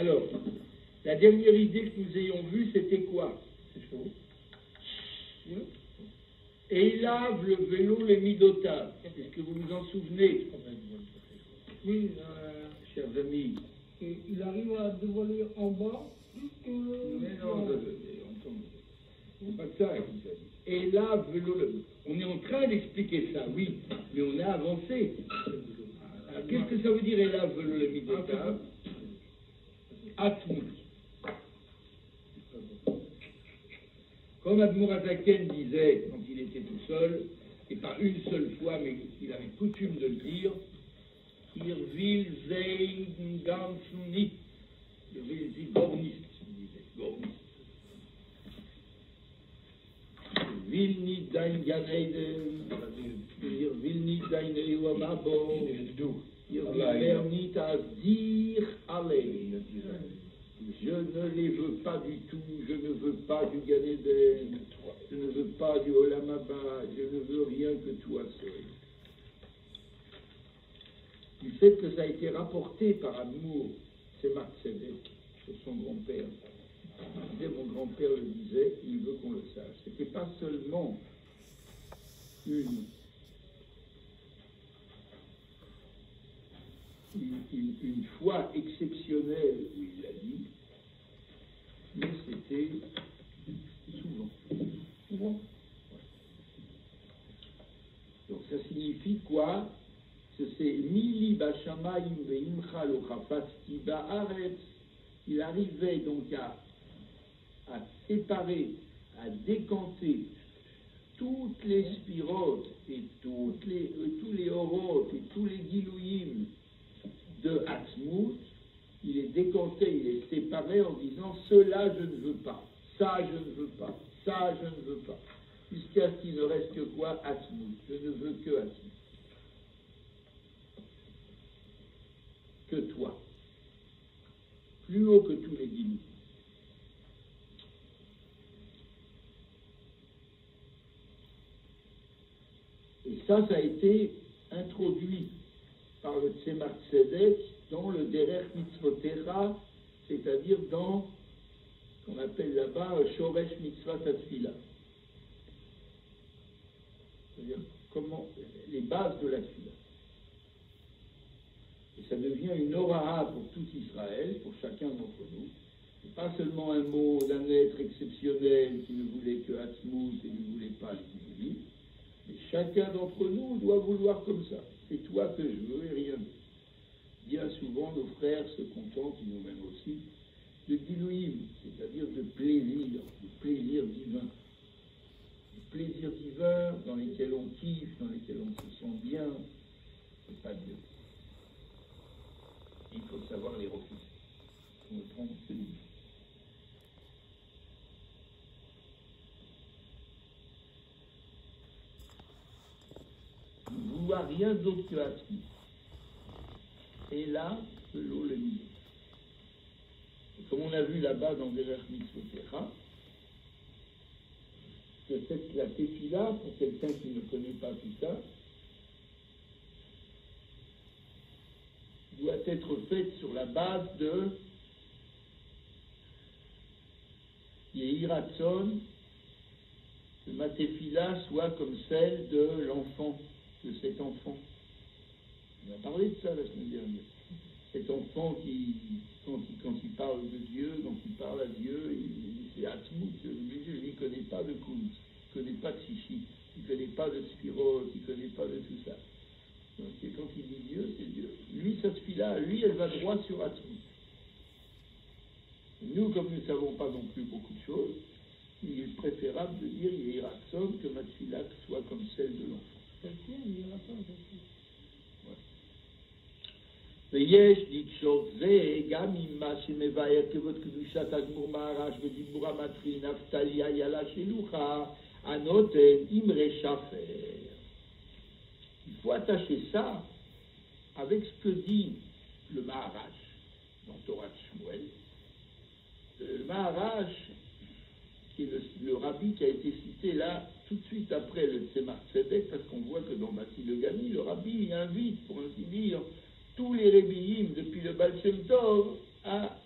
Alors, la dernière idée que nous ayons vue, c'était quoi? C'est chaud. Et il lave le vélo les midotables. Est-ce que vous vous en souvenez? Oui, Chers amis. et il arrive à dévoiler en bas plus que... Mais non, on tombe. C'est pas ça qu'il s'agit. Et lave le vélo. On est en train d'expliquer ça, oui, mais on a avancé. Alors, qu'est-ce que ça veut dire, et lave le vélo les midotables? Atmout. Comme Admour Azaken disait quand il était tout seul, et pas une seule fois, mais il avait coutume de le dire, Ir will sein ganzen nicht. Ir will sie gar nicht, il disait, gar nicht. Ir will nicht dein Gan Eden, ir will nicht dein Ewa Mabo, ir will nicht as dir allein. Je ne les veux pas du tout, je ne veux pas du Gan Eden, je ne veux pas du Olam Haba, je ne veux rien que toi seul. Du fait que ça a été rapporté par Admour, c'est Marc Tzedek, sur son grand-père. Il disait, mon grand-père le disait, il veut qu'on le sache. C'était pas seulement une foi exceptionnelle où il l'a dit, mais c'était souvent. Donc ça signifie quoi? C'est Mili Bashamayim Veimcha lo chafasti ba'aretz. Il arrivait donc à séparer, à décanter toutes les spirotes et tous les orotes et tous les gilouïm de Atzmut. Il est décanté, il est séparé en disant cela je ne veux pas, ça je ne veux pas, ça je ne veux pas. Jusqu'à ce qu'il ne reste que quoi? Atzmut. Je ne veux que Atzmut. Que toi, plus haut que tous les guillemets. Et ça a été introduit par le Tzemar Tzedek dans le Derech Mitzvotecha, c'est-à-dire dans ce qu'on appelle là-bas Shoresh Mitzvah Tafila. C'est-à-dire comment les bases de la Tfila. Et ça devient une oraha pour tout Israël, pour chacun d'entre nous. Et pas seulement un mot d'un être exceptionnel qui ne voulait que Atzmut et ne voulait pas les Gilouïm. Mais chacun d'entre nous doit vouloir comme ça. C'est toi que je veux et rien d'autre. Bien souvent, nos frères se contentent, et nous-mêmes aussi, de Gilouïm, c'est-à-dire de plaisir divin. De plaisir divin dans lesquels on kiffe, dans lesquels on se sent bien. C'est pas Dieu. Il faut savoir les refuser. On le prend celui. Ne vouloir rien d'autre que Atzmut. Et là, de l'eau le milieu. Et comme on a vu là-bas dans Derech Mitzvotecha, que la tefila, pour quelqu'un qui ne connaît pas tout ça, doit être faite sur la base de Yehi Ratzon, que ma tefila soit comme celle de l'enfant, de cet enfant. On a parlé de ça la semaine dernière. Cet enfant qui, quand il parle de Dieu, quand il parle à Dieu, c'est Atzmut, je ne connais pas de Kunz, il ne connaît pas de Sishi, il ne connaît pas de Sphirot, il ne connaît pas de tout ça. Donc, quand il dit Dieu, c'est Dieu. Lui, cette fille-là, lui, elle va droit sur Atzmut. Nous, comme nous ne savons pas non plus beaucoup de choses, il est préférable de dire Yehi Ratzon, que ma fille-là soit comme celle de l'enfant. ויש לקשור זה גם עם מה שמבאר כבוד קדושת אדמו"ר מהר"ש ודיבור המתחיל נפתלי איילה שלוחה הנותן אמרי שפר. Il faut attacher ça avec ce que dit le Maharash dans Torah de Shmuel. Le Maharash, qui est le rabbi qui a été cité là tout de suite après le Tzemar Tzedek, parce qu'on voit que dans Bati le Gami, le rabbi invite, pour ainsi dire, tous les rébbiim depuis le Baal Shem Tov à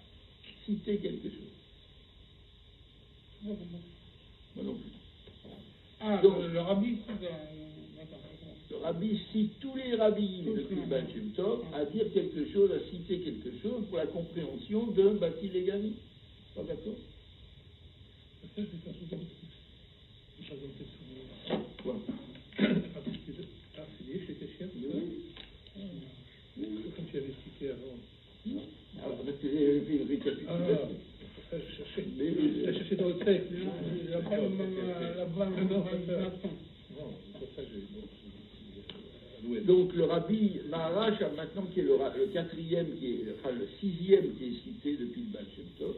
Rabbi depuis le Baal Shem Tov à dire quelque chose, à citer quelque chose pour la compréhension de Bati Legani. Pas d'accord? Ça, c'est un truc addictif. Je vais peut-être souvenir. Quoi? C'est lié chez tes chiens? Oui. Comme tu avais expliqué avant. Non. Alors, parce que j'ai fait une récapitulation. Ça, je cherchais dans le texte. La balle, non, pour ça, j'ai. Donc le Rabbi Maharash, maintenant qui est le quatrième, le sixième qui est cité depuis le Baal Shem Tov,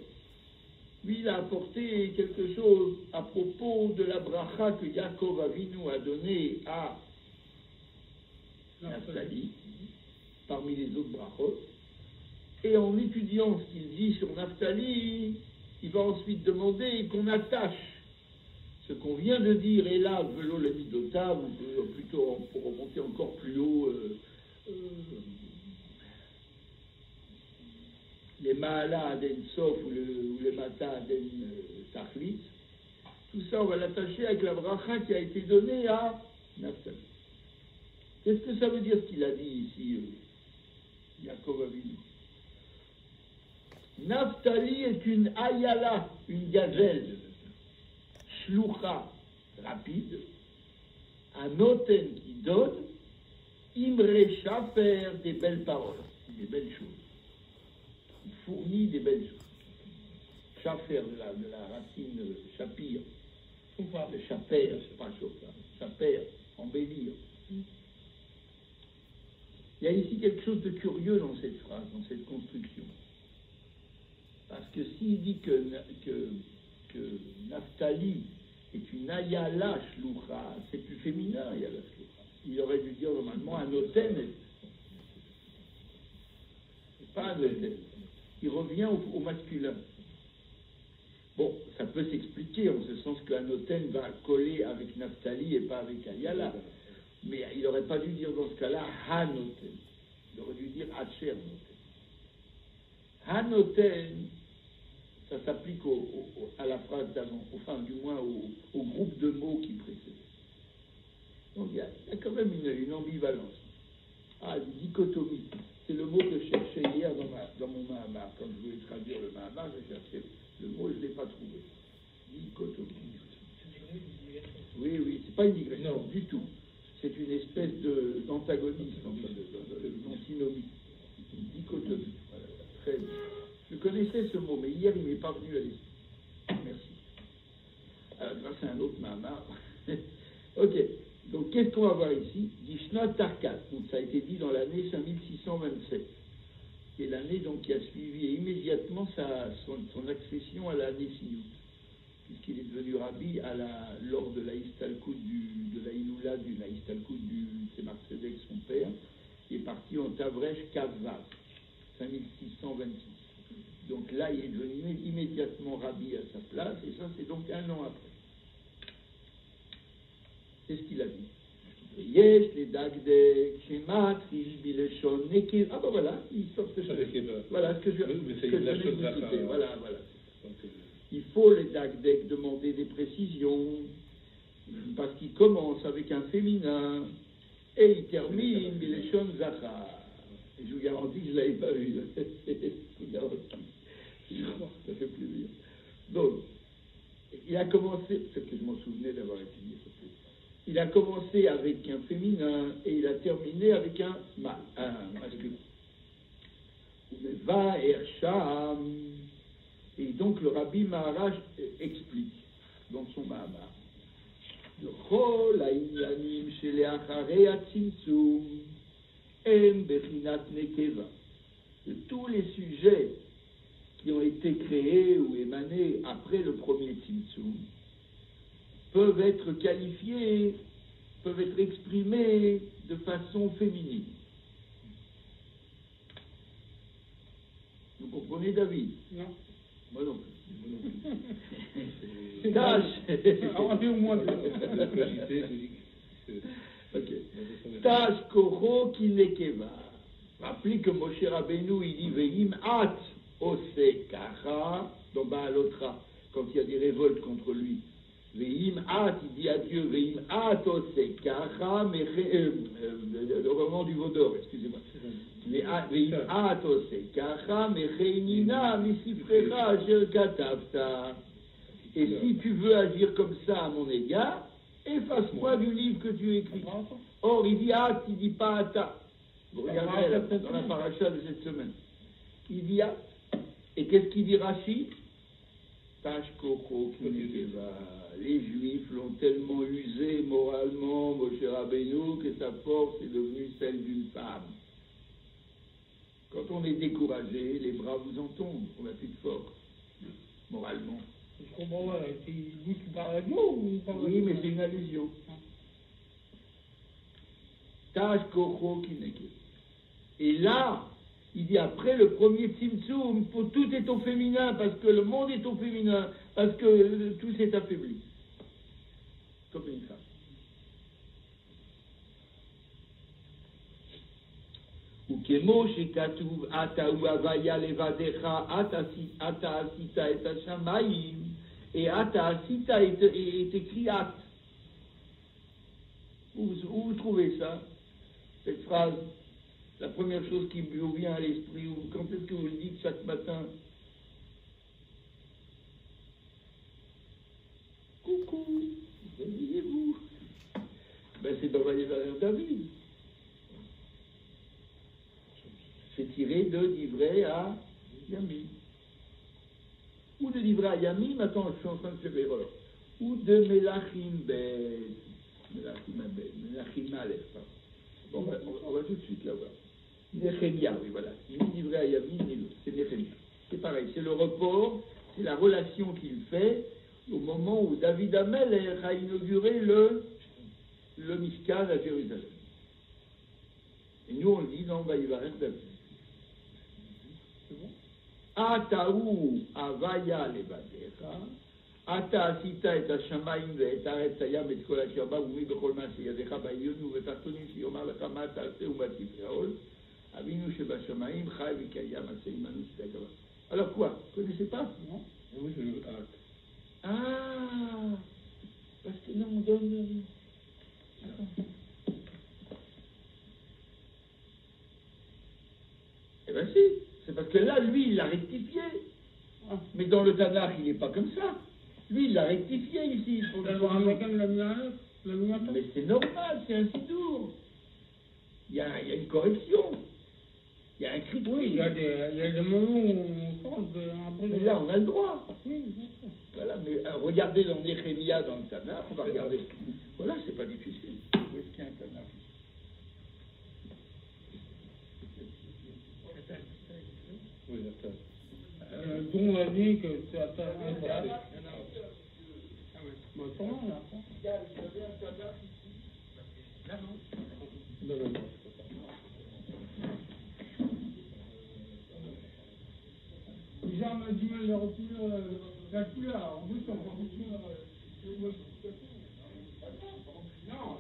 lui il a apporté quelque chose à propos de la bracha que Yaakov Avinu a donnée à Naphtali, parmi les autres brachot. Et en étudiant ce qu'il dit sur Naphtali, il va ensuite demander qu'on attache ce qu'on vient de dire, et là, velo le midota, ou plutôt pour remonter encore plus haut, les Maala Aden Sof ou les Mata Aden Tachlit, tout ça, on va l'attacher avec la bracha qui a été donnée à Naphtali. Qu'est-ce que ça veut dire ce qu'il a dit ici, Yaakov Avinu? Naphtali est une ayala, une gazelle, shloucha, rapide, un noten qui donne, imrecha, faire des belles paroles, des belles choses. Il fournit des belles choses. Chafer de la racine chapir, le chaper, pas chauffard, chaper, embellir. Il y a ici quelque chose de curieux dans cette phrase, dans cette construction. Parce que s'il dit que Naphtali est une ayala shloucha, c'est plus féminin, ayala shloucha. Il aurait dû dire normalement un noten, pas un noten. Il revient au masculin. Bon, ça peut s'expliquer en ce sens que un noten va coller avec Naphtali et pas avec ayala. Mais il n'aurait pas dû dire dans ce cas-là hanoten. Il aurait dû dire asher noten. Hanoten, ça s'applique à la phrase d'avant, enfin du moins au groupe de mots qui précède. Donc il y a quand même une ambivalence. Une dichotomie. C'est le mot que je cherchais hier dans mon Mahamar. Quand je voulais traduire le Mahamar, je cherchais le mot, je ne l'ai pas trouvé. Dichotomie. Oui, c'est pas une digression du tout. C'est une espèce d'antagonisme, d'antinomie. Une dichotomie. Voilà, très bien. Je connaissais ce mot, mais hier il m'est pas venu à l'esprit. Merci. Alors, grâce à un autre Mahamar. Ok. Donc, qu'est-ce qu'on va voir ici? Dishna Tarkat. Donc, ça a été dit dans l'année 5627. Qui est l'année donc qui a suivi immédiatement son accession à la Nessiout. Puisqu'il est devenu rabbi lors de la Istalkout de la Iloula du la Istalkout du Tzemar Tzedek, son père, qui est parti en Tavresh Kavav, 5626. Donc là, il est devenu immédiatement rabbi à sa place, et ça, c'est donc un an après. C'est ce qu'il a dit. Yesh les dagdek, shemat, bileshon, nekir. Ah ben voilà, il sort ce chose. Voilà ce que je venais de vous citer. Voilà. Il faut les dagdek demander des précisions, parce qu'il commence avec un féminin, et il termine bileshon zachar. Et je vous garantis que je ne l'avais pas vu. Je vous garantis. Ça fait plaisir. Donc, il a commencé, c'est que je m'en souvenais d'avoir étudié ce truc. Il a commencé avec un féminin et il a terminé avec un masculin. Va Ersham. Et donc le Rabbi Maharash explique dans son Mahamar. Le Chol ha'inyanim sheleacharei hatzimtzum em bechinat nekeva. De tous les sujets qui ont été créés ou émanés après le premier tzimtzum peuvent être qualifiés, peuvent être exprimés de façon féminine. Vous comprenez, David? Non. Moi non plus. Tâche. Au moins. Tâche koro kinekeva. Rappelez que Moshe Rabbeinu, il dit veim at ose kacha dans Baalotra, quand il y a des révoltes contre lui. Veim at, il dit à Dieu, Veim at osekacha, le roman du Vaudor, excusez-moi. Veim at osekacha, mechenina, misifrecha, asher katavta. Et si tu veux agir comme ça à mon égard, efface-moi du livre que tu écris. Or, il dit at, il dit pas ata. Vous regardez là, dans la paracha de cette semaine. Il dit at. Et qu'est-ce qu'il dit Rashi? Tashkoko Kinekeva. Les Juifs l'ont tellement usé moralement, Moshe Rabbeinu, que sa force est devenue celle d'une femme. Quand on est découragé, les bras vous en tombent, on n'a plus de force, moralement. Je comprends, c'est lui qui parle de nous ou pas? Oui, mais c'est une allusion. Tashkoko Kinekeva. Et là, il dit après le premier Tzimtzum, tout est au féminin, parce que le monde est au féminin, parce que tout s'est affaibli. Comme une femme. Ou Kemo Shekatuv Ata ou Avaya Levadecha Ata Asita et Hashamayim, et Ata Asita est écrit At. Où vous trouvez ça, cette phrase? La première chose qui vous vient à l'esprit, quand est-ce que vous le dites chaque matin? Coucou, réveillez-vous. Ben c'est dans Vayevarer David. C'est tiré de Divrei à Yami. Ou de Divrei à Yami, maintenant je suis en train de faire erreur. Ou de Melachim Bet. Melachim Aleph. Bon, on va tout de suite là voir. Nehemia, oui, voilà. Il dit Divrei à Yami, c'est Nehemia. C'est pareil, c'est le report, c'est la relation qu'il fait au moment où David Amelech a inauguré le Mishkan à Jérusalem. Et nous, on le dit dans Vayevarer David. Ataou avaya levadecha, ata asita et hashamayim ve'et haaretz hayam et kol asher ba umi bechol ma sheyadecha ba'elyonu ve'tachtonim sheyomar lecha ma ta'aseh u'matifreol avinu shebashamayim chai v'kayam aseh imanu sheyagava. Alors quoi? Vous ne connaissez pas? Non? Oui, je le hâte. Ah, parce que non, on donne. Attends. Eh bien si, c'est parce que là, lui, il l'a rectifié. Mais dans le Tanakh, il n'est pas comme ça. Lui, il l'a rectifié ici. Mais c'est normal, c'est un sidour. Il y a une correction. Il y a un cri de oui, il y a des moments où on pense après. Mais là, on a le droit. Oui, voilà, mais regardez dans Nehemia, dans le Tanakh, on va regarder. Voilà, c'est pas difficile. Où est-ce qu'il y a un Tanakh? Oui, d'accord. Dont on a dit que c'est à faire un théâtre. Ah oui. Bah, comment là? Il y avait un Tanakh ici. Là, non. Non, non, non. Déjà, on a du mal à retrouver la couleur. En plus, on va retrouver non,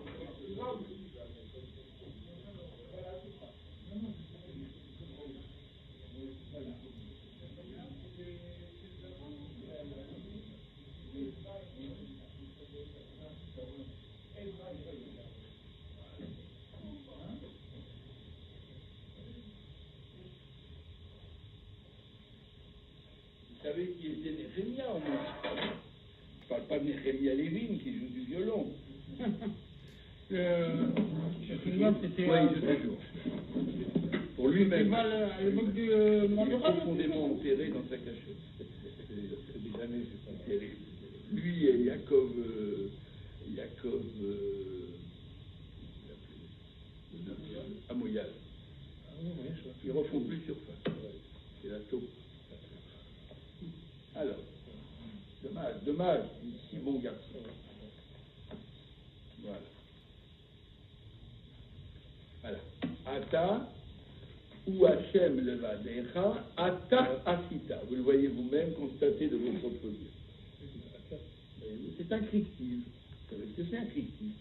Vous savez qui était Nehemia au moins? Je ne parle pas de Nehemia Lévin qui joue du violon. Nehemia, c'était. Oui, je toujours. Pour lui-même. À l'époque du il est profondément enterré dans sa cachette. C'est des années, c'est pas terrible. Lui et Yaakov. Amoyal. Ils refont plus surface. C'est la taupe. Alors, dommage, si bon garçon. Voilà. Ata ou Hachem levadecha, ata asita. Vous le voyez vous-même, constatez de vos propres yeux. C'est un cryptive. Vous savez ce que c'est un cryptive?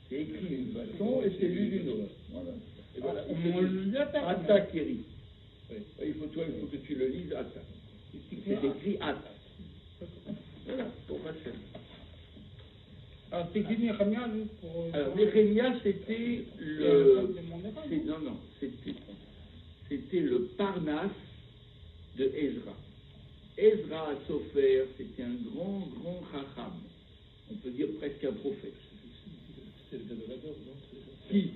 C'est écrit d'une façon et c'est lu d'une autre. Voilà. Et voilà. Ata Keri. Il faut que tu le lises Ata. C'est écrit Ata. Voilà, pour Hachem. C'est qui Nehemia, juste pour... Alors, Nehemia, c'était le... Non, c'était le Parnasse de Ezra. Ezra Sofer, c'était un grand chacham. On peut dire presque un prophète. C'est le adorateur, non? Qui?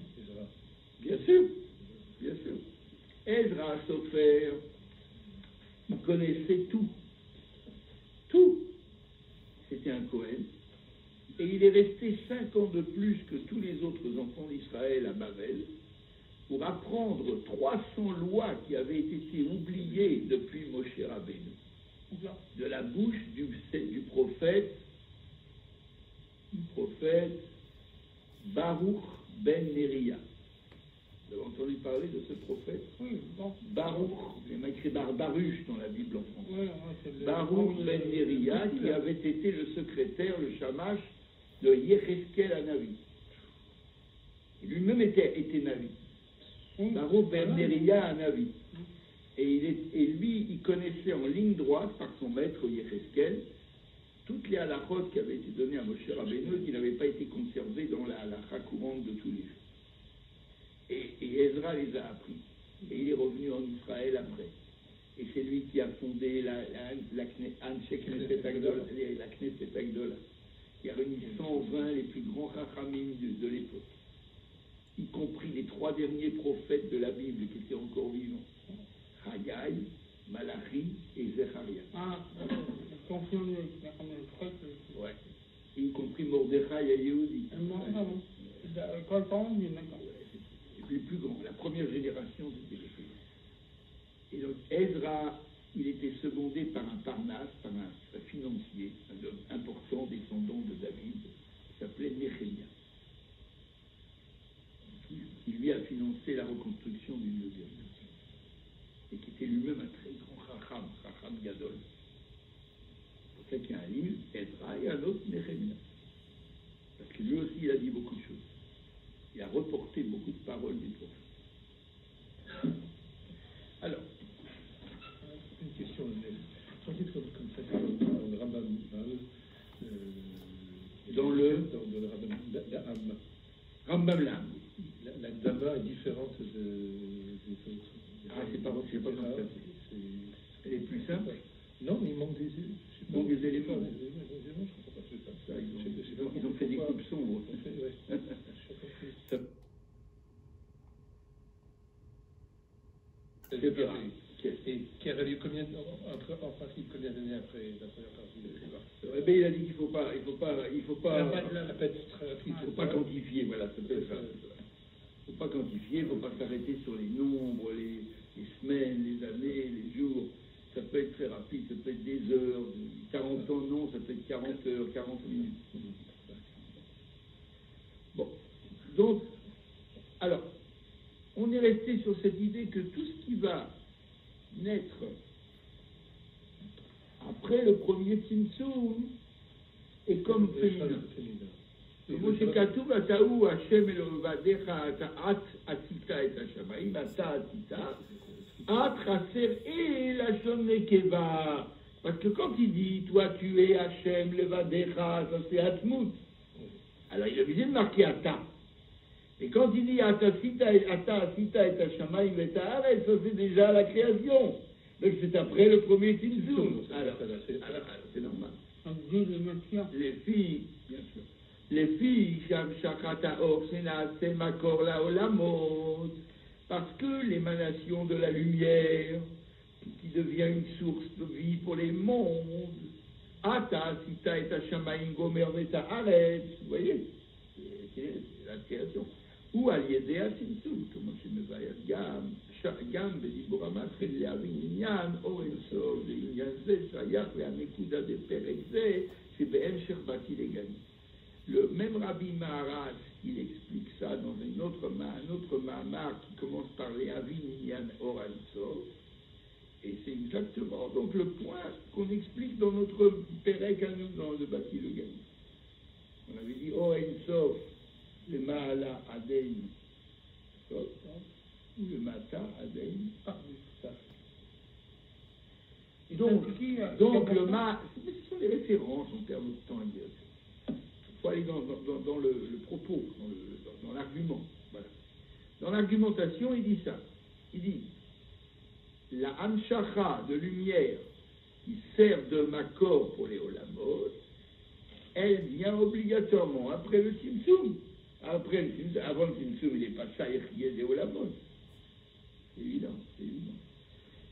Bien sûr. Ezra Sofer, il connaissait tout. C'était un Cohen. Et il est resté 5 ans de plus que tous les autres enfants d'Israël à Babel pour apprendre 300 lois qui avaient été oubliées depuis Moshe Rabbeinu, de la bouche du prophète Baruch ben Neria. Vous avez entendu parler de ce prophète? Oui, bon. Baruch, il m'a écrit Baruch dans la Bible en français. Oui, Baruch ben Neria, qui avait été le secrétaire, le shamash de Yecheskel Hanavi. Lui-même était Navi. Baruch ben Neria Hanavi. Et lui, il connaissait en ligne droite, par son maître Yecheskel, toutes les halachot qui avaient été données à Moshe Rabbeinu, qui n'avaient pas été conservées dans la halakha courante de tous les jours. Et Ezra les a appris. Et il est revenu en Israël après. Et c'est lui qui a fondé la Knesset Agdola, qui a réuni 120 les plus grands chachamim de l'époque, y compris les 3 derniers prophètes de la Bible qui étaient encore vivants. Haggai, Malachi et Zecharia. Confirmé. Ouais. Y compris Mordechai et Yehudi. Les plus grands, la première génération c'était les plus grands. Et donc Ezra, il était secondé par un Parnasse, par un financier, un homme important, descendant de David, qui s'appelait Nehemia. Qui lui a financé la reconstruction du lieu de Dieu. Et qui était lui-même un très grand Chacham Gadol. Pour ça qu'il y a un livre, Ezra, et un autre, Nehemia. Parce que lui aussi, il a dit beaucoup de choses. Il a reporté beaucoup de paroles du prophète. Alors, une question, sans titre comme ça, dans le Rambam, dans le Rambam Rambam Lam. La Dama est différente des autres. C'est pas comme ça. Elle est plus simple. Non, mais il manque des éléments. Je comprends pas. Ils ont fait des coupes sombres. Et qui a eu combien, en principe, combien d'années après la première partie? Il a dit qu'il faut pas quantifier, voilà, ça peut être ça. Il ne faut pas quantifier, il ne faut pas s'arrêter sur les nombres, les semaines, les années, les jours. Ça peut être très rapide, ça peut être des heures, 40 ans, non, ça peut être 40 heures, 40 minutes. Bon, donc, alors, on est resté sur cette idée que tout ce qui va naître après le premier Tzimtzum est comme féminin. כמו שכתוב, אתה הוא השם אלוהיך, אתה את עשית את השמיים, אתה עשית, את חסר לשון נקבה. Parce que quand il dit, toi tu es Hachem, levadecha, ça c'est Atmut. Alors il est obligé de marquer Ata. Et quand il dit Ata Sita et Hashamayim et Haaretz, ça c'est déjà la création. Donc c'est après le premier Tzimtzum. Alors c'est normal. Les filles, bien sûr. Les filles, parce que l'émanation de la lumière, qui devient une source de vie pour les mondes, Ata, Sita et Hashamayim, Gomer et Haaretz, vous voyez, c'est la création. Ou Aliédé à Tzimtzum, comme je me vais à Gam, בדיבור המתחיל להבין עניין, או אינסוף, לעניין זה שייך והנקודה דפרק זה, שבהמשך באתי לגני. Le même Rabbi Maharas, il explique ça dans un autre Mahamar qui commence par les Avin Inyan Or Haïtzor, et c'est exactement donc le point qu'on explique dans notre Perek à nous, dans le Bati le Gani. On avait dit Or Haïtzor, le Mahala Adein, ou le Mata Adein, ça. Donc le Ma, ce sont des références en termes de temps et de faut aller dans le propos, dans l'argument. Voilà. Dans l'argumentation, il dit ça. Il dit, la hamshacha de lumière qui sert de makor pour les olamot, elle vient obligatoirement après le Tzimtzum. Avant le Tzimtzum, il n'est pas shaykh des olamot. C'est évident, c'est évident.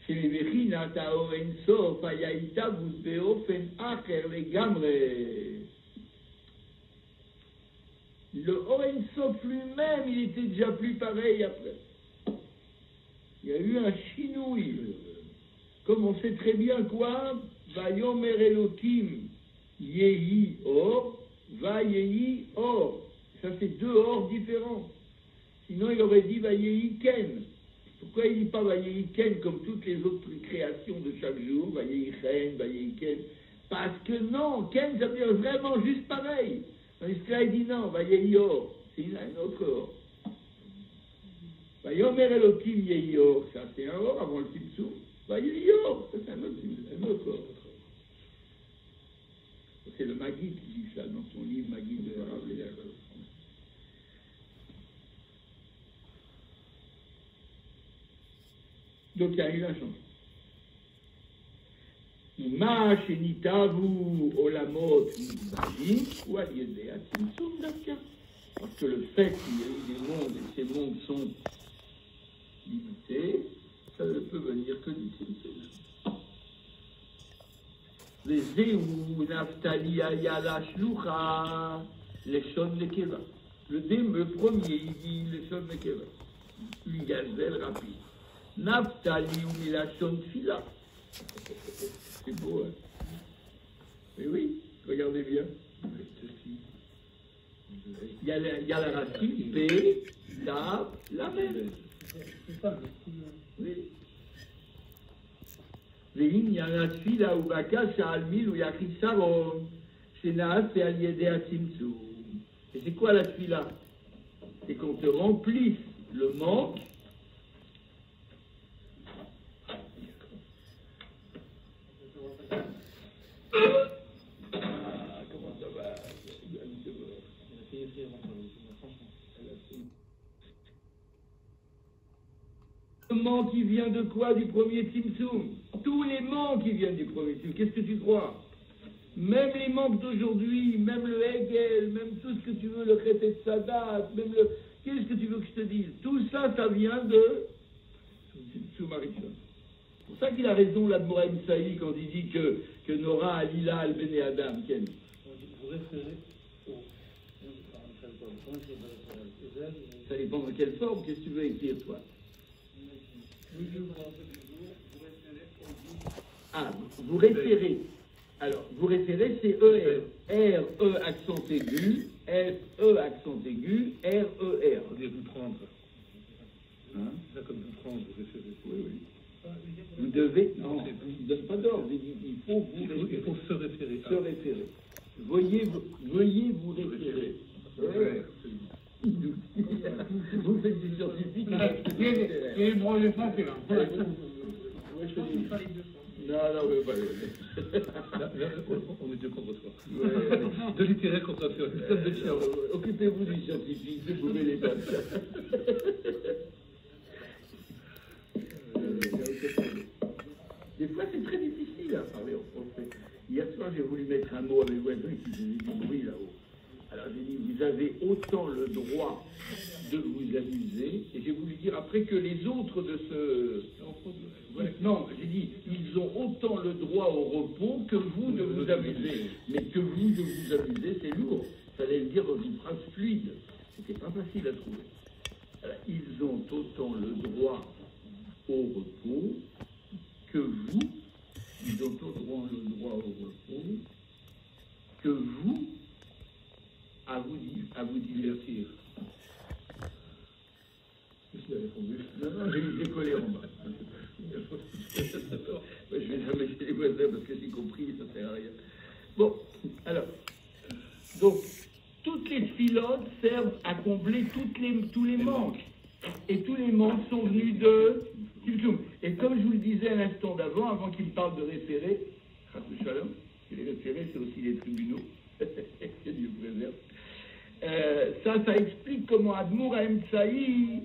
Chez les Vechinat Haor Ein Sof, Hayaïta Beofen Acher Legamre. Le Oren Sof lui-même, il était déjà plus pareil après. Il y a eu un chinouille. Comme on sait très bien quoi, Vayomer Elokim Yehi Or, Va Yehi Or. Ça, c'est deux Or différents. Sinon, il aurait dit Va Yehi Ken. Pourquoi il ne dit pas Vayehi Ken comme toutes les autres créations de chaque jour, Vayehi Chen, Vayehi Ken? Parce que non, Ken, ça veut dire vraiment juste pareil. Dans l'histoire, il dit non, Vayehi Or, c'est un autre Or. Vayomer Elokim Yehi Or, ça c'est un Or avant le Tzimtzum. Vayehi Or, ça c'est un autre Or. C'est le Maguid qui dit ça dans son livre Maguid de Rav Léa. Donc il y a eu un changement. Ma shenitavu olamot mizbahim ou aliédé à Tzimtzum d'Afka. Parce que le fait qu'il y a eu des mondes et ces mondes sont limités, ça ne peut venir que du Tzimtzum. Les Zéou Naftali Ayala Shlucha Leshon Nekeva. Le premier, il dit Leshon Nekeva. Une gazelle rapide. Naftali ou Milachon Fila. C'est beau, hein? Mais oui, regardez bien. Il y a la racine P, Tav, la même. Oui. Ve'im yana tfila uvaka sha'almil ou yachisaron shenaat ve'aliedé atzimtzum. Et c'est quoi la tfila? C'est qu'on te remplisse le manque. Comment ça va? Le manque qui vient de quoi? Du premier Tzimtzum. Tous les manques qui viennent du premier Tzimtzum. Qu'est-ce que tu crois? Même les manques d'aujourd'hui, même le Hegel, même tout ce que tu veux, le Chetet Sadat, même le... Qu'est-ce que tu veux que je te dise? Tout ça, ça vient de Tzimtzum Arishon. C'est pour ça qu'il a raison, l'Admoraïm Saï, quand il dit que Nora Alila al Bene Adam. Ken. Vous référez au... Ça dépend de quelle forme. Qu'est-ce que tu veux écrire, toi? Ah, vous référez. Alors, vous référez, c'est ER. R, E, accent aigu, F, E, accent aigu, R, E, R. On dit vous prendre. Hein? C'est ça comme vous prendre, vous référez. Oui, oui. Vous devez... Non, il ne donne pas d'ordre. Il faut vous référer. Il faut se référer. Se référer. Veuillez vous référer. Ouais. Vous faites du scientifique. Il est branlé ça, c'est là. Non, mais pas. Là, on est deux contre toi. Ouais. De littéraire contre toi. De chien. Occupez-vous du scientifique, découvrez les pattes. Des fois, c'est très difficile à parler en français. Hier soir, j'ai voulu mettre un mot à mes voisins qui faisaient du bruit là-haut. Alors, j'ai dit, vous avez autant le droit de vous amuser, et j'ai voulu dire après que les autres de ce... Non, j'ai dit, ils ont autant le droit au repos que vous de vous amuser. Mais que vous de vous amuser, c'est lourd. Ça allait le dire dans une phrase fluide. C'était pas facile à trouver. Alors, ils ont autant le droit au repos que vous, ils ont autant le droit au repos que vous à vous divertir. Qu'est-ce qu'il a répondu? Non, j'ai collé en bas. Je vais jamais chez les voisins parce que j'ai compris, ça sert à rien. Bon, alors, donc, toutes les tfilotes servent à combler tous les manques. Et tous les manques sont venus de Tzimtzum. Et comme je vous le disais à l'instant d'avant, avant qu'il me parle de référés, Chas v'Shalom, les référés, c'est aussi les tribunaux. Que Dieu préserve. ça explique comment Admour Haemtsaï,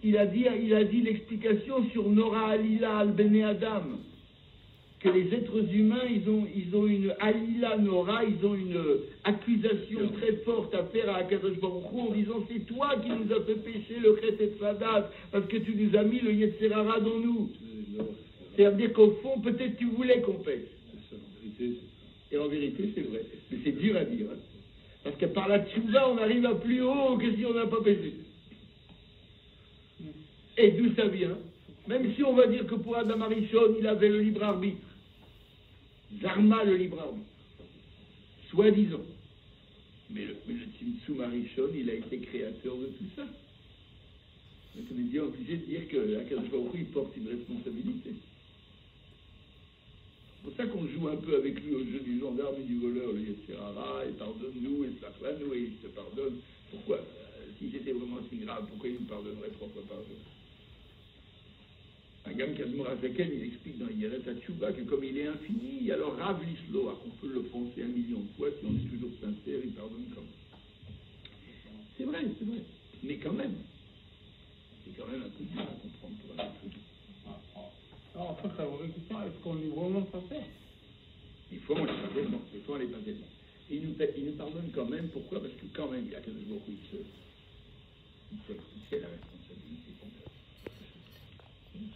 il a dit l'explication sur Nora Alila al Bene Adam, que les êtres humains, ils ont une Alila Nora, ils ont une accusation très forte à faire à Akadosh Baruch Hu en disant c'est toi qui nous as fait pécher le Chet et Sadat, parce que tu nous as mis le Yetzer Hara dans nous. C'est-à-dire qu'au fond, peut-être tu voulais qu'on pêche. Et en vérité, c'est vrai. Mais c'est dur à dire. Hein. Parce que par la tchouva, on arrive à plus haut que si on n'a pas péché. Et d'où ça vient? Même si on va dire que pour Adam Arishon, il avait le libre arbitre. Zarma le libre arbitre. Soi-disant. Mais le Tzimtzum Arishon, il a été créateur de tout ça. Donc on est bien obligé de dire que Akadosh Baruch Hu, il porte une responsabilité. C'est pour ça qu'on joue un peu avec lui au jeu du gendarme et du voleur, le Yetzer Hara, et pardonne-nous, et slach-lanu, et il te pardonne. Pourquoi si c'était vraiment si grave, pourquoi il nous pardonnerait 3 fois par jour? Un gamme Kadmor Azaken, il explique dans Yeret HaTshuva que comme il est infini, alors Rav Lisloa, on peut le penser 1 million de fois, si on est toujours sincère, il pardonne quand même. C'est vrai, mais quand même. C'est quand même un peu dur à comprendre pour un truc. Alors, en fait, ça vous récupère, est-ce qu'on est vraiment sincère? Des fois, on n'est pas tellement. Des fois, on n'est pas tellement. Et il nous pardonne quand même. Pourquoi? Parce que quand même, il y a quelque chose où il sait la responsabilité.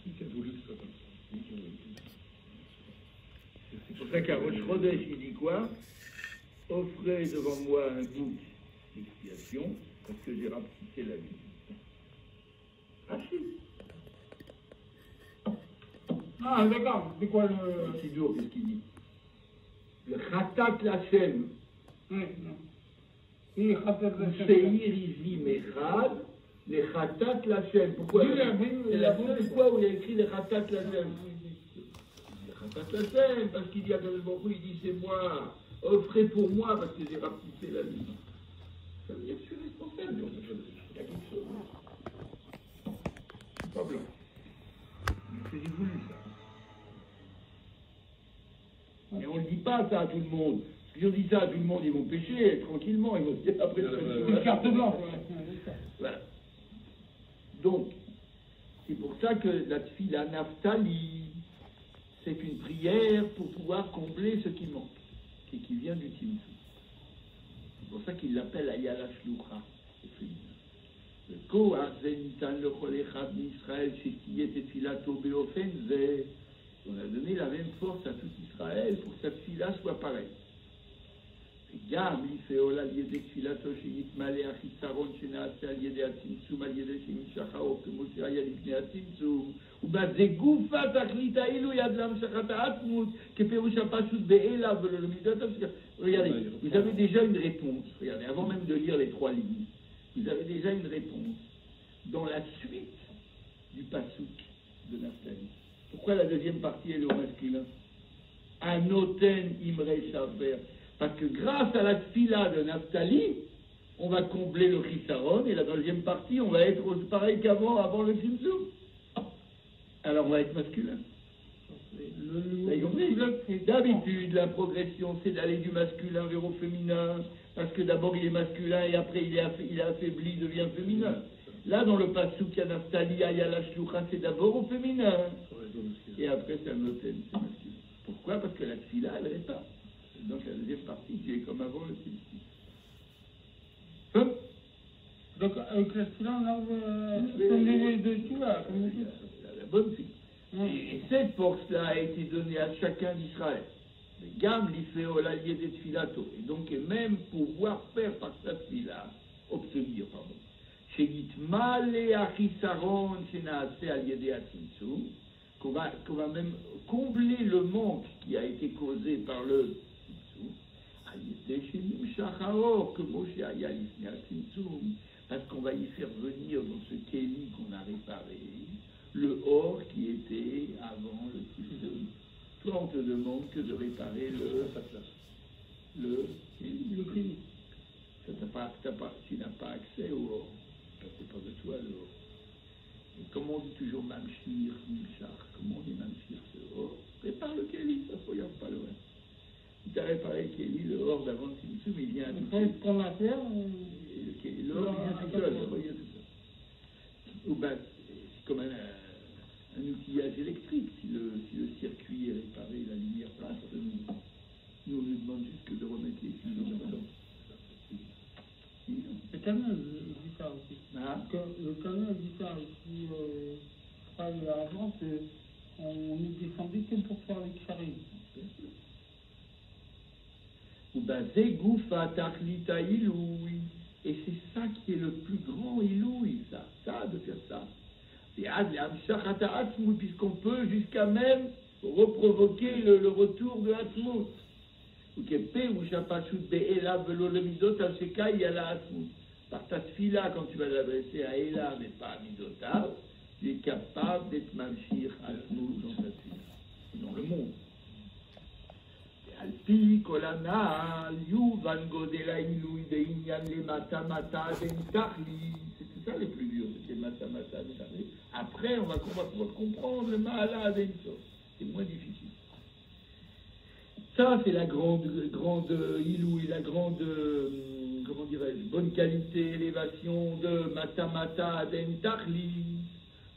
Il a voulu que ce soit comme ça. C'est pour ça qu'à Rosh Chodesh, il dit quoi? Offrez devant moi un bouc d'expiation, parce que j'ai rapetissé la vie. Rachid. Ah, d'accord, c'est quoi le... Sidour, qu'est-ce qu'il dit? Le Khatat Lachem. Oui, non. Oui, Khatat Lachem. Seir Izi Mechad, le Khatat Lachem. Pourquoi? C'est la seule fois où il a écrit le Khatat Lachem. Le Khatat Lachem, parce qu'il dit à Kadosh Baruch Hu, il dit c'est moi, offrez pour moi, parce que j'ai rapetissé la vie. Ça veut dire que je suis responsable. Il y a quelque chose. Pas blanc. C'est j'ai voulu ça. Et on ne dit pas ça à tout le monde. Si on dit ça à tout le monde, ils vont pêcher tranquillement. Ils vont se dire après une carte blanche. Voilà. Donc, c'est pour ça que la tfila Naftali, c'est une prière pour pouvoir combler ce qui manque, et qui vient du Tzimtzum. C'est pour ça qu'il l'appelle Ayala Shlucha. C'est féminin. Le Ko Arzenitan le Cholechad d'Israël, chez qui était Tfilato Beofen, on a donné la même force à tout Israël pour que sa tfila soit pareille. גם לפעול על ידי תפילתו שיתמלא החיסרון שנעשה על ידי הצמצום, על ידי שנמשך האור כמו שהיה לפני הצמצום, ובזה גופה תכלית האילו יד להמשכת העצמות, כפירוש הפשוט באלה ולא למידת הפסקה. Regardez, vous avez déjà une réponse, regardez, avant même de lire les 3 lignes, vous avez déjà une réponse dans la suite du pasouk de Naphtali. Pourquoi la deuxième partie est au masculin? Anoten imre shaver. Parce que grâce à la tfila de Naphtali, on va combler le chisaron, et la deuxième partie, on va être pareil qu'avant, avant le tzimtzum. Alors on va être masculin. D'habitude, la progression, c'est d'aller du masculin vers au féminin, parce que d'abord il est masculin, et après il est affaibli, il devient féminin. Là, dans le passouk, Naphtali, Ayala Shlucha, c'est d'abord au féminin, et après c'est un noten, c'est masculin. Pourquoi? Parce que la tfila, elle répare. Donc la deuxième partie qui est comme avant le tzimtzum. Donc avec la tfila, on a de tout là, comme vous dites. La bonne fille. Et cette force-là a été donnée à chacun d'Israël. Gam l'iféo l'allié des tfilato. Et donc même pouvoir faire par sa tfila, obtenir, pardon. Shegitmale achisaron shenaase allié des atzimtzum. Qu'on va même combler le manque qui a été causé par le parce qu'on va y faire venir dans ce kéli qu'on a réparé le or qui était avant le tzimtzum. Toi on te demande que de réparer le kéli. Tu n'as pas accès au or, c'est pas de toi le or. Et comme on dit toujours mamshir, mimshar, comment on dit mamshir, c'est or, répare le kéli, ça ne regarde pas le reste. Si tu as réparé le kéli, le or d'avant le tzimtzum, il vient à tout. Qu'on va faire Non, il vient tout seul. Ou ben, c'est comme un outillage électrique. Si le circuit est réparé, la lumière passe, nous on nous demande juste que de remettre les fils dedans. Le camion dit ça aussi. Le camion dit ça aussi. Avant, on est descendu que pour faire les chariots. Ou ben, Zegoufa Tachlita Iloui. Et c'est ça qui est le plus grand Iloui, ça de faire ça. C'est Amshachata Atmut, puisqu'on peut jusqu'à même reprovoquer le retour de Atmut. Ou Kepe ou Shapachut Be'ela Velo Lemidot Asheka Yala Atmut. Par ta fila, quand tu vas l'adresser à Ela, mais pas à Midotav, tu es capable d'être Mamshir Atmut dans ta fila, dans le monde. Alpi Kolana, Yuvan Godela Iloui de Inyan le Matamata Dentachli. C'est ça les plus durs, c'est Matamata Dentachli. Après, on va pouvoir comprendre le Mahala Denso. C'est moins difficile. Ça, c'est la grande Iloui, la grande, comment dirais-je, bonne qualité, élévation de Matamata Dentachli.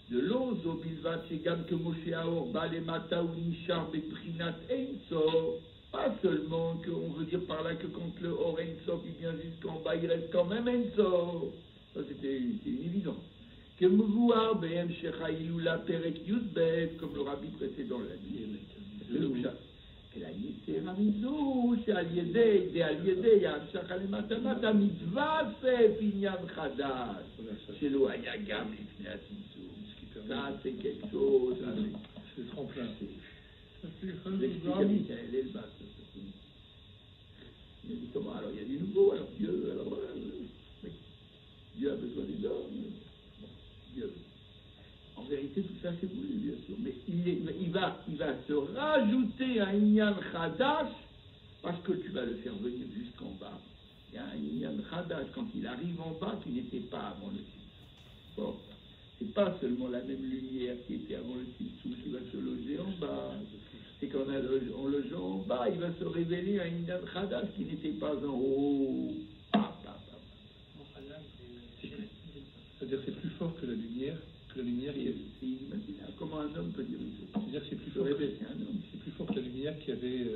De l'ozo bilvat shegam que Moshe Aor bale mata ou nishar beprinat enso. Pas seulement qu'on veut dire par là que quand le Or Ensof il vient jusqu'en bas, il reste quand même Ensof. Ça c'était une évidence. Que Mouvoir Behem Shechaïlou la Perek Yudbet, comme le rabbi précédent l'a dit. C'est le pshat. Et la Yiter Amizou, c'est Aliédé, c'est Aliédé, Yam Shachale Matamata, Mitzvah Sef Inyan Chadash. Chez l'Oayagam, Lifnei Atimsou. Ça c'est quelque chose. C'est le tremplin. L'explication, elle est le bas. Il dit comment? Alors il y a du nouveau, alors Dieu, Dieu a besoin des hommes. Dieu. En vérité, tout ça c'est voulu, bien sûr. Mais il va se rajouter un Inyan Chadash, parce que tu vas le faire venir jusqu'en bas. Il y a un Inyan Chadash quand il arrive en bas qui n'était pas avant le Tzimtzum. Bon. C'est pas seulement la même lumière qui était avant le Tzimtzum qui va se loger en bas. C'est qu'en logeant en bas, il va se révéler un Inyan Chadash qui n'était pas en haut. C'est-à-dire que c'est plus fort que la lumière qui est... C'est inimaginable. Comment un homme peut dire une chose? C'est-à-dire que c'est plus fort que la lumière qu'il y avait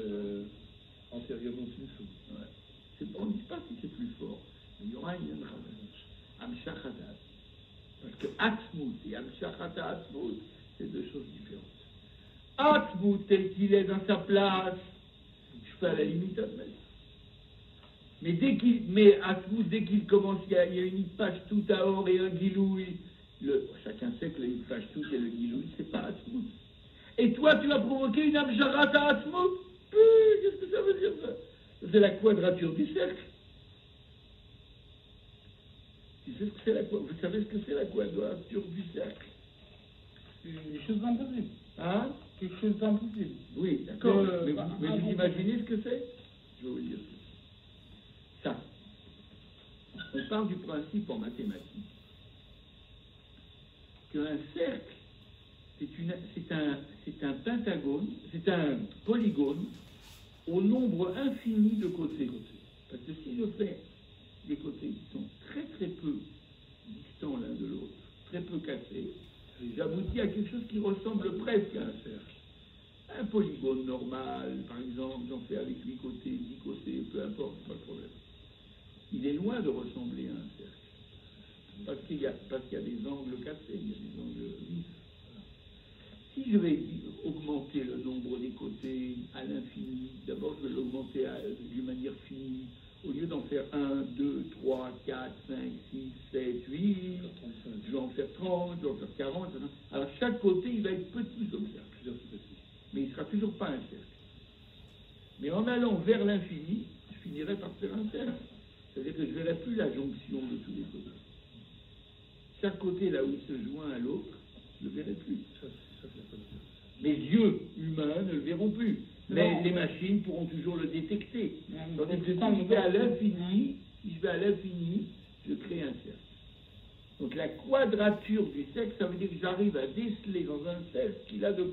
antérieurement au Tzimtzum. Ouais. On ne dit pas si c'est plus fort. Il y aura un Inyan Chadash. Amshach Chadash. Parce que Atmut et Amshachata Atmut, c'est deux choses différentes. Atmut, tel qu'il est dans sa place, je peux à la limite admettre. Mais Atmut, dès qu'il commence, il y a une page tout à or et un giloui. Chacun sait que le page tout et le giloui, c'est pas Atmut. Et toi, tu vas provoquer une Amshachata Atmut? Qu'est-ce que ça veut dire ça? C'est la quadrature du cercle. Vous savez ce que c'est la quadrature du cercle? Quelque chose d'impossible. Hein? Quelque chose d'impossible. Oui, d'accord. Mais vous imaginez ce que c'est? Je vais vous dire ça. On part du principe en mathématiques qu'un cercle, c'est un pentagone, c'est un polygone au nombre infini de côtés. Parce que si je fais des côtés qui sont très très peu distants l'un de l'autre, très peu cassés, j'aboutis à quelque chose qui ressemble presque à un cercle. Un polygone normal, par exemple, j'en fais avec 8 côtés, 10 côtés, peu importe, pas de problème. Il est loin de ressembler à un cercle. Parce qu'il y a des angles cassés, il y a des angles vifs. Si je vais augmenter le nombre des côtés à l'infini, d'abord je vais l'augmenter d'une manière finie. Au lieu d'en faire 1, 2, 3, 4, 5, 6, 7, 8, je vais en faire 30, je vais en faire 40. Alors chaque côté, il va être petit comme ça. Mais il ne sera toujours pas un cercle. Mais en allant vers l'infini, je finirai par faire un cercle. C'est-à-dire que je ne verrai plus la jonction de tous les côtés. Chaque côté, là où il se joint à l'autre, je ne le verrai plus. Mes yeux humains ne le verront plus. Mais les machines pourront toujours le détecter. Tandis que si je vais à l'infini, je crée un cercle. Donc la quadrature du cercle, ça veut dire que j'arrive à déceler dans un cercle ce qu'il a de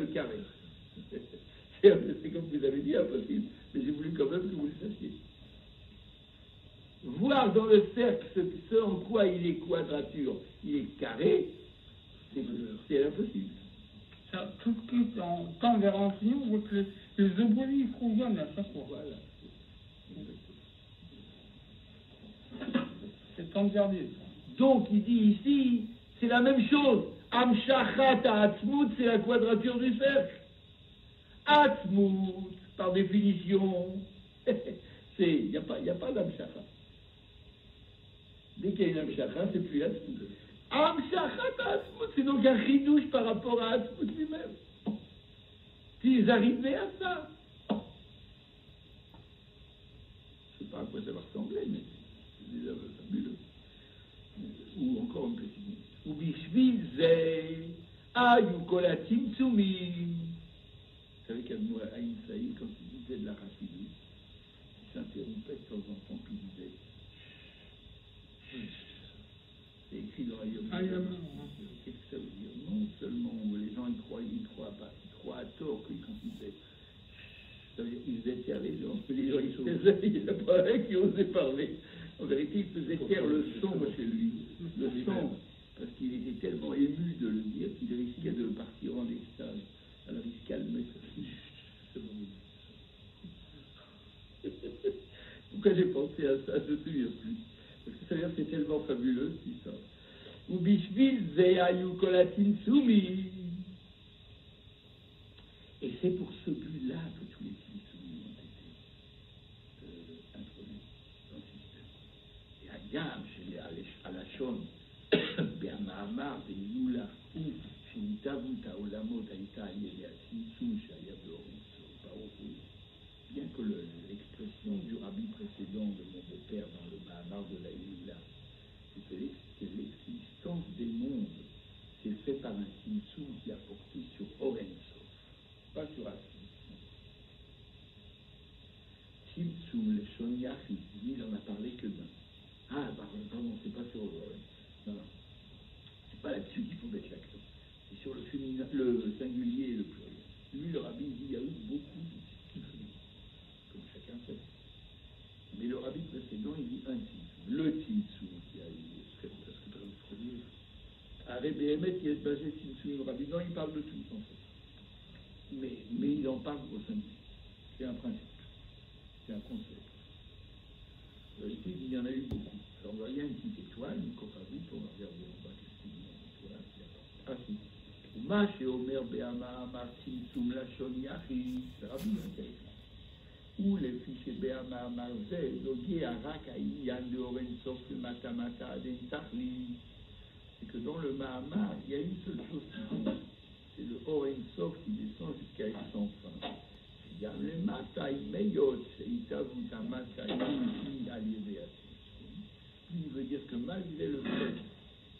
carré. C'est comme vous avez dit, impossible, mais j'ai voulu quand même que vous le sachiez. voir dans le cercle ce en quoi il est quadrature, il est carré, c'est impossible. Ça, tout ce qui est en temps vers l'infini, on voit que les opposés ils se conviennent à chaque fois. Voilà. C'est temps de garder. Donc il dit ici, c'est la même chose. Amshachat Atzmut, c'est la quadrature du cercle. Atzmut, par définition, il n'y a pas d'Amshachat. Dès qu'il y a une Amshachat, c'est plus Atzmut. Amshachat Atzmut, c'est donc un chidouche par rapport à Atzmut lui-même. S'ils arrivaient à ça. Je ne sais pas à quoi ça va ressembler, mais c'est déjà fabuleux. Ou encore une petite minute. Ou bishvil ze ayu kol hatzimtzumim. Vous savez qu'Admo Haïm Saïd, quand il disait de la rachidut, il s'interrompait de temps en temps, puis il disait c'est écrit dans Ayom. Qu'est-ce que ça veut dire? Non seulement les gens ils croient pas, ils croient à tort quand ils disaient ça veut dire qu'ils faisaient taire les gens, les gens ils se taisaient, il n'y en a pas un qui osait parler. En vérité, il faisait taire le son chez lui, le son, parce qu'il était tellement ému de le dire qu'il risquait de partir en extase. Alors il se calmait. Pourquoi j'ai pensé à ça? Je ne me souviens plus. Parce que ça veut dire que c'est tellement fabuleux, cette histoire. Ou bishvil ze ayu kol hatzimtzumim. Et c'est pour ce but-là que tous les tzimtzumim ont été introduits dans le système. Et Agam, chez Alashon, Be'ama'amar, Be'ilula, ou Shinitavut Haolamot Haïta Ayele Hatzimtzum Shaya Be'orenso, Baruchu. Bien que l'expression du rabbi précédent de mon beau-père dans le Mahamar de la Ilula, c'est que l'existence des mondes s'est fait par un Tzimtzum qui a porté sur Orenso, pas sur Atzmut. Tzimtzum, le Shonyachid, il n'en a parlé que d'un. Ah, pardon, c'est pas sur non, c'est pas là-dessus qu'il faut mettre l'accent. C'est sur le féminin, le singulier et le pluriel. Lui, le rabbi dit il y a eu beaucoup de tzimtzum, comme chacun sait. Mais le rabbi précédent, il dit un tzimtzum. Le tzimtzum qui a eu, parce que par le premier, Arrêt Béhémet, il est basé tzimtzum, le rabbi. Non, il parle de tout, en fait. Mais il en parle au singulier. C'est un principe. C'est un concept. En réalité, il y en a eu beaucoup. Alors, on voit rien une petite étoile, une composite, on va regarder en bas qu'est-ce qu'il y a une étoile. Ah, si. Uma chez Omer Béhama, Martin, Soum, Lachon, Yachi, c'est rabbi, intéressant. Ou les fichiers Béhama, Marzel, Nogué, Arak, Aïe, Yann de Orensof, le Matamata, Aden, Tahli. C'est que dans le Mahamar, il y a une seule chose qui compte. C'est le Orensof qui descend jusqu'à être sans fin. Il y a le Matai Meyot, c'est Itavuta Matai, il veut dire que malgré le fait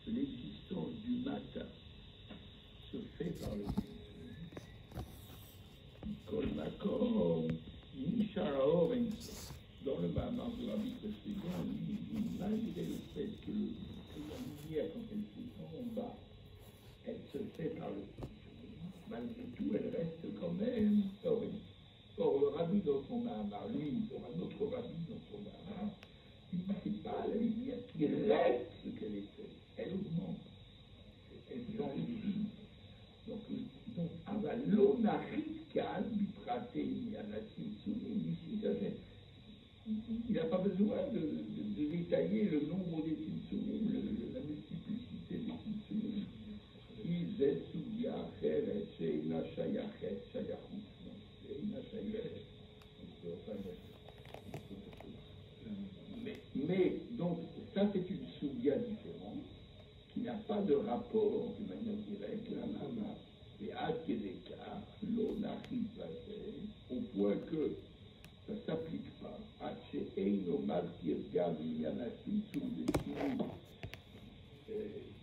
que l'existence du Mata se fait par le Kol Makom, Nishara Orensof, dans le Mahamar de Rabbi précédent, il dit malgré le fait que la lumière, quand elle descend en bas, elle se fait par le malgré tout, elle reste quand même Orensof. Or, le rabbi dans son Mahamar, lui, il aura un autre rabbi dans son Mahamar, il dit c'est pas la lumière qui reste ce qu'elle était, elle augmente, elle s'enrichit. Donc Avalona Rizkan, Biprate, Yanasim, Soulim, ici, ça fait. Il n'a pas besoin de détailler le nombre des Tzimtzumim, la multiplicité des Tzimtzumim. Il zet Soudia, Cheret, Sheina, Shayachet, Shayachut. Mais donc, ça c'est une soudia différente qui n'a pas de rapport de manière directe à la Mama. Et à Kedeka, l'on arrive au point que ça ne s'applique pas.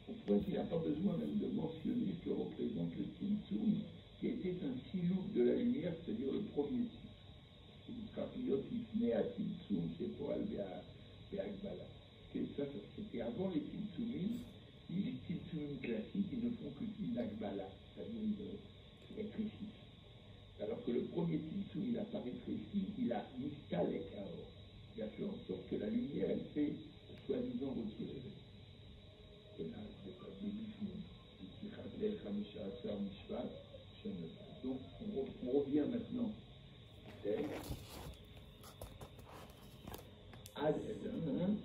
Au point qu'il n'a pas besoin même de mentionner ce que représente le Tzimtzum, qui était un silouk de la lumière, c'est-à-dire le premier titre. C'est pour Be'agbala. Ça, c'était avant les Tzimtzumim. Les Tzimtzumim classiques, ils ne font qu'une Agbala, c'est-à-dire ils rétrécissent. Alors que le premier Tzimtzum, il n'a pas rétréci, il a mis Kalek. Il a fait en sorte que la lumière, elle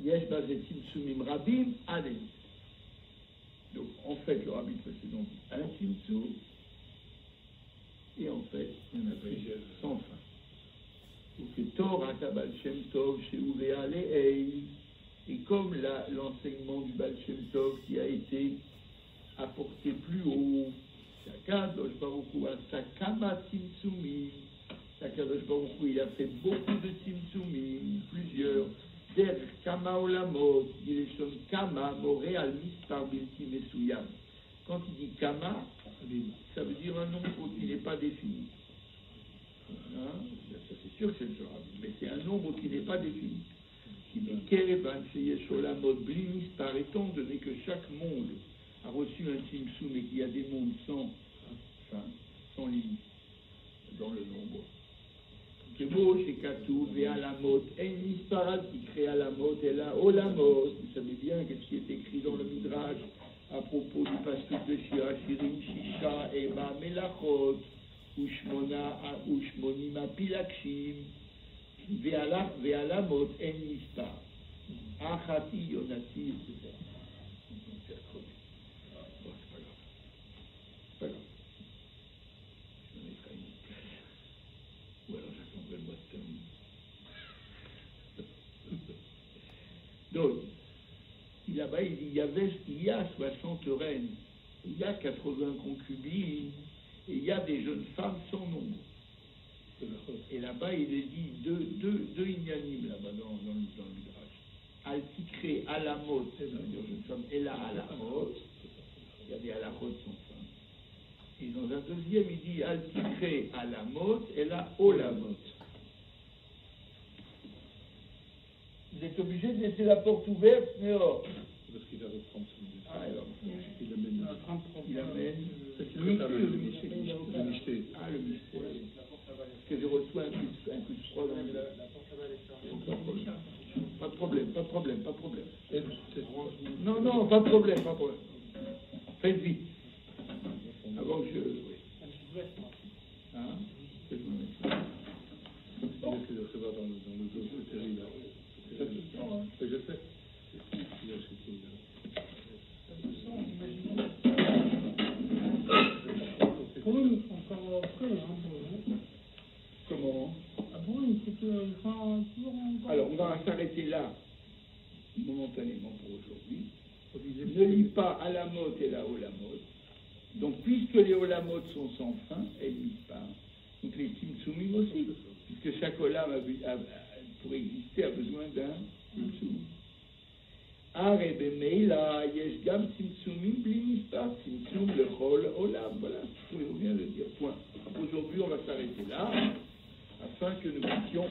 Yesh Bazet Tzimtzumim Rabim Adem. Donc, en fait, le rabbi précédent dit un Tzimtzum, et en fait, il y en a plusieurs, sans fin. Donc, Torah Kabal Shem Tov, chez Ouvea Le'ei, et comme l'enseignement du Baal Shem Tov qui a été apporté plus haut, Kadosh Baruch Hu Sakama Tzimtzumim, Kadosh Baruch Hu, il a fait beaucoup de Tzimtzumim, plusieurs. Der Kama Olamot, il est son Kama, Moré al Mispar Bilti Mesuyam. Quand il dit Kama, ça veut dire un nombre qui n'est pas défini. Hein? Ça c'est sûr que c'est le Torah, mais c'est un nombre qui n'est pas défini. Qui dit Kerevan, Sheyesh Olamot, Bli Mispar, étant donné que chaque monde a reçu un Tzimtzum et qu'il y a des mondes sans limite dans le nombre. Kemo Shekatu Ve'alamot En Misparat qui crée Alamot et la Olamot. Vous savez bien qu'est-ce qui est écrit dans le Midrash à propos du pasuk de Shira Shirim Shisha Ema Melachot Ushmonim Apilakshim Ve'alamot En Mispar Achati Yonati, etc. C'est pas grave. Ou alors j'attendrai le mois de terme. Donc, là-bas, il y a 60 reines, il y a 80 concubines, et il y a des jeunes femmes sans nombre. Et là-bas, il est dit deux ignanim, là-bas, dans le Midrash. Al-Tikre, Alamot, ça veut dire jeune femme, et la Alamot, il y a des Alachot sans fin. Et dans un deuxième, il dit Al-Tikre, Alamot, et la Olamot. Vous êtes obligé de laisser la porte ouverte, mais oh. Parce qu'il va reprendre son but. Ah, alors, il amène. Le mystère. Ah, le mystère. Parce que je reçois un coup de froid dans la porte là-bas. Pas de problème. Non, pas de problème. Faites vite. Avant que je. Hein? Que je me mette. Il essaie de recevoir dans le dos de Terry là. C'est ça que je sais. Il a acheté là. Oui, encore après, hein. Comment? Ah bon, c'était toujours encore. Alors, on va s'arrêter là, momentanément pour aujourd'hui. Ne lis pas à la mode et la Olamot. Donc, puisque les Olamot sont sans fin, elles ne lisent pas. Donc, les Tzimtzumim aussi. Puisque chaque Olam, pour exister, a besoin d'un Tzimtzum. Arebe Meila, Yesh Gam Tzimtzumim, Bli Mispar, Tzimtzum, Lechol, Olam. Voilà, je viens de dire. Point. Aujourd'hui, on va s'arrêter là, afin que nous puissions